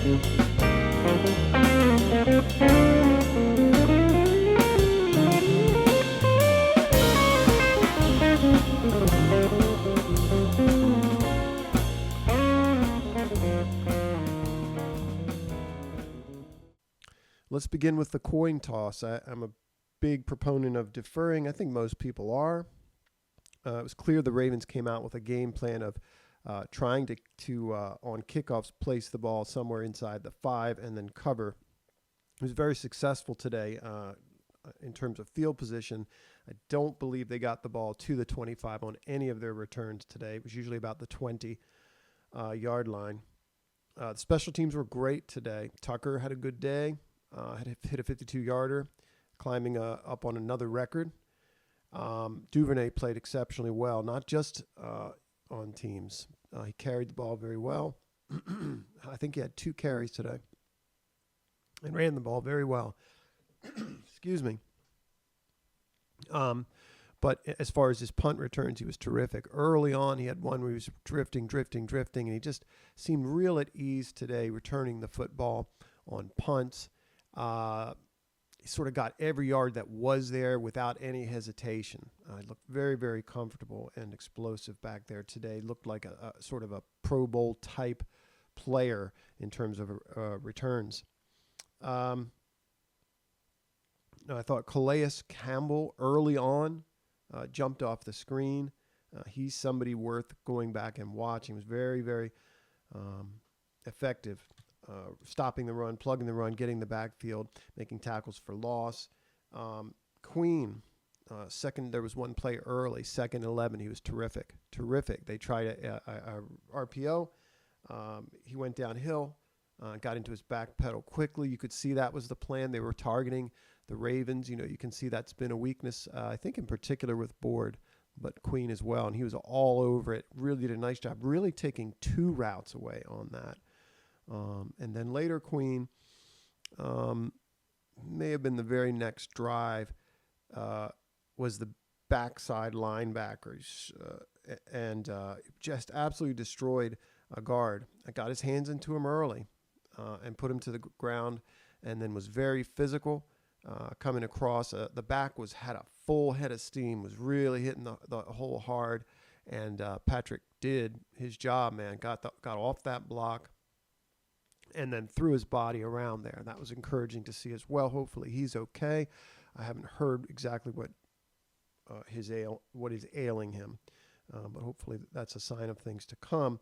Let's begin with the coin toss. I'm a big proponent of deferring. I think most people are. It was clear the Ravens came out with a game plan of trying to on kickoffs, place the ball somewhere inside the 5 and then cover. It was very successful today in terms of field position. I don't believe they got the ball to the 25 on any of their returns today. It was usually about the 20-yard line. The special teams were great today. Tucker had a good day. Had hit a 52-yarder, climbing up on another record. Duvernay played exceptionally well, not just on teams. He carried the ball very well. I think he had 2 carries today and ran the ball very well. Excuse me. But as far as his punt returns, he was terrific. Early on, he had one where he was drifting, and he just seemed real at ease today, returning the football on punts. He sort of got every yard that was there without any hesitation. He looked very, very comfortable and explosive back there today. Looked like a sort of a Pro Bowl type player in terms of returns. I thought Calais Campbell early on jumped off the screen. He's somebody worth going back and watching. He was very, very effective. Stopping the run, plugging the run, getting the backfield, making tackles for loss. Queen, second, there was one play early, 2nd and 11. He was terrific. They tried a RPO. He went downhill, got into his back pedal quickly. You could see that was the plan. They were targeting the Ravens. You can see that's been a weakness, I think in particular with Board, but Queen as well. And he was all over it. Really did a nice job, really taking 2 routes away on that. And then later, Queen may have been the very next drive, was the backside linebackers and just absolutely destroyed a guard. I got his hands into him early and put him to the ground, and then was very physical coming across. The back had a full head of steam, was really hitting the hole hard, and Patrick did his job, man. Got off that block and then threw his body around there. That was encouraging to see as well. Hopefully he's okay. I haven't heard exactly what is ailing him, but hopefully that's a sign of things to come.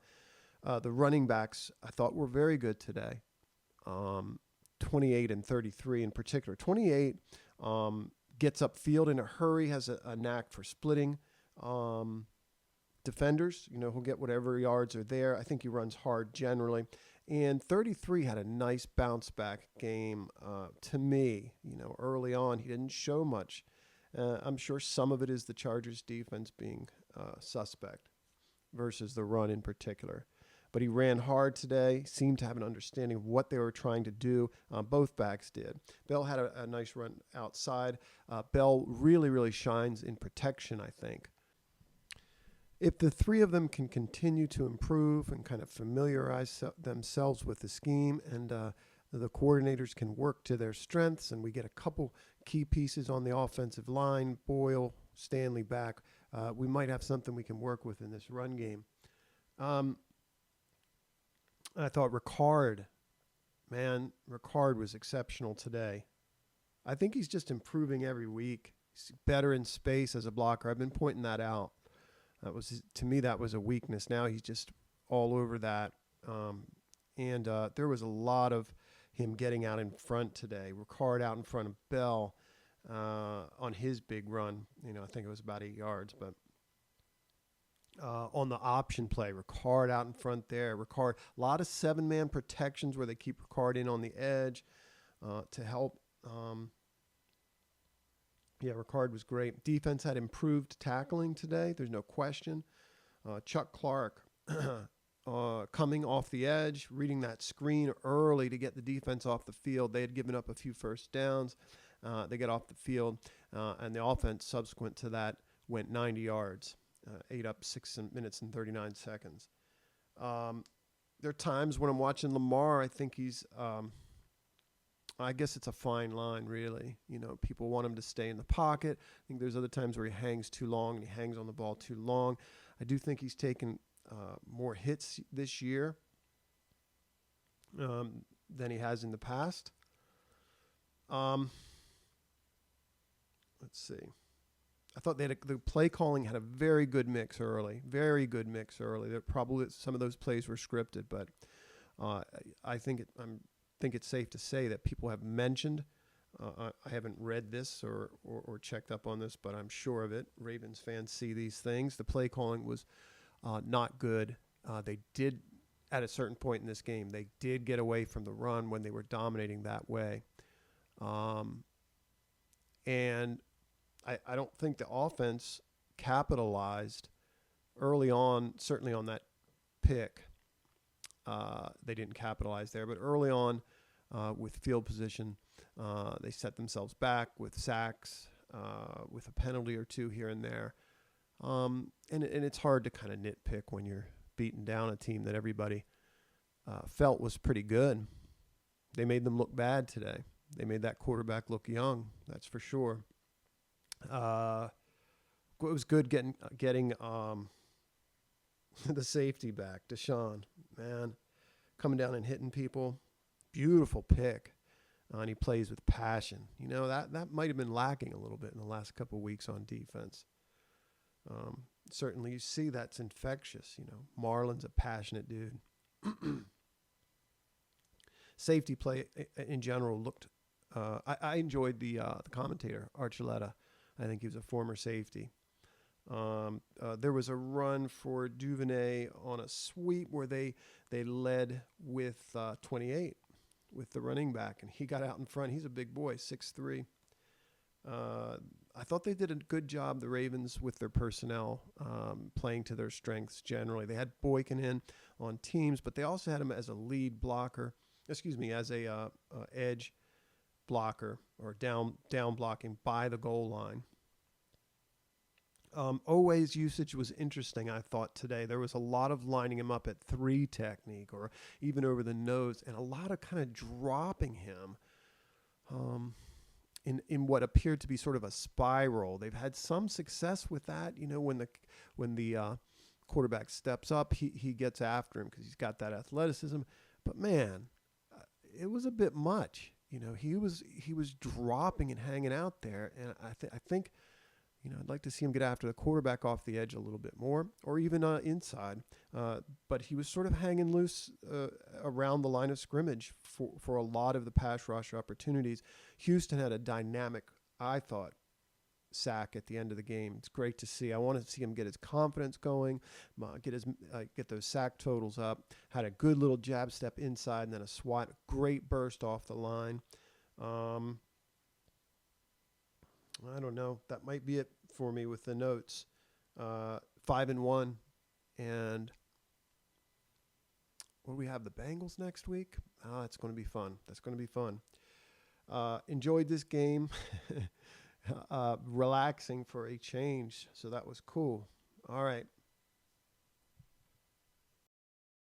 The running backs I thought were very good today. 28 and 33 in particular. 28 gets upfield in a hurry, has a knack for splitting defenders. He'll get whatever yards are there. I think he runs hard generally. And 33 had a nice bounce back game to me. Early on, he didn't show much. I'm sure some of it is the Chargers defense being suspect versus the run in particular. But he ran hard today, seemed to have an understanding of what they were trying to do. Both backs did. Bell had a nice run outside. Bell really, really shines in protection, I think. If the 3 of them can continue to improve and kind of familiarize themselves with the scheme, and the coordinators can work to their strengths, and we get a couple key pieces on the offensive line, Boyle, Stanley back, we might have something we can work with in this run game. I thought Ricard was exceptional today. I think he's just improving every week. He's better in space as a blocker. I've been pointing that out. To me, that was a weakness. Now he's just all over that. And there was a lot of him getting out in front today. Ricard out in front of Bell on his big run. I think it was about 8 yards. But on the option play, Ricard out in front there. Ricard, a lot of 7-man protections where they keep Ricard in on the edge to help. Ricard was great. Defense had improved tackling today. There's no question. Chuck Clark coming off the edge, reading that screen early to get the defense off the field. They had given up a few first downs. They get off the field, and the offense subsequent to that went 90 yards, ate up 6 minutes and 39 seconds. there are times when I'm watching Lamar, I think he's, I guess it's a fine line, really. You know, people want him to stay in the pocket. I think there's other times where he hangs too long and he hangs on the ball too long. I do think he's taken more hits this year than he has in the past. Let's see. I thought the play calling had a very good mix early. Very good mix early. There probably some of those plays were scripted, but I think it's safe to say that people have mentioned. I haven't read this or checked up on this, but I'm sure of it. Ravens fans see these things. The play calling was not good. They did, at a certain point in this game, they did get away from the run when they were dominating that way. And I don't think the offense capitalized early on, certainly on that pick. They didn't capitalize there, but early on with field position, they set themselves back with sacks, with a penalty or two here and there. And it's hard to kind of nitpick when you're beating down a team that everybody felt was pretty good. They made them look bad today. They made that quarterback look young, that's for sure. It was good getting the safety back, Deshaun, man, coming down and hitting people. Beautiful pick, and he plays with passion. You know, that might have been lacking a little bit in the last couple of weeks on defense. Certainly, you see that's infectious. You know, Marlon's a passionate dude. Safety play in general looked. I enjoyed the commentator Archuleta. I think he was a former safety. There was a run for Duvernay on a sweep where they led with 28 with the running back, and he got out in front. He's a big boy, 6'3". I thought they did a good job, the Ravens, with their personnel, playing to their strengths generally. They had Boykin in on teams, but they also had him as a lead blocker. As a edge blocker or down blocking by the goal line. Oweh's usage was interesting, I thought, today. There was a lot of lining him up at 3 technique or even over the nose, and a lot of kind of dropping him in what appeared to be sort of a spiral. They've had some success with that. You know, when the quarterback steps up, he gets after him because he's got that athleticism. But man, it was a bit much. You know, he was dropping and hanging out there, and I think, you know, I'd like to see him get after the quarterback off the edge a little bit more, or even inside. But he was sort of hanging loose around the line of scrimmage for a lot of the pass rush opportunities. Houston had a dynamic, I thought, sack at the end of the game. It's great to see. I want to see him get his confidence going, get those sack totals up. Had a good little jab step inside and then a swat, great burst off the line. I don't know. That might be it for me with the notes. 5-1, and what do we have? The Bengals next week. It's going to be fun. That's going to be fun. Enjoyed this game. Relaxing for a change, so that was cool. All right.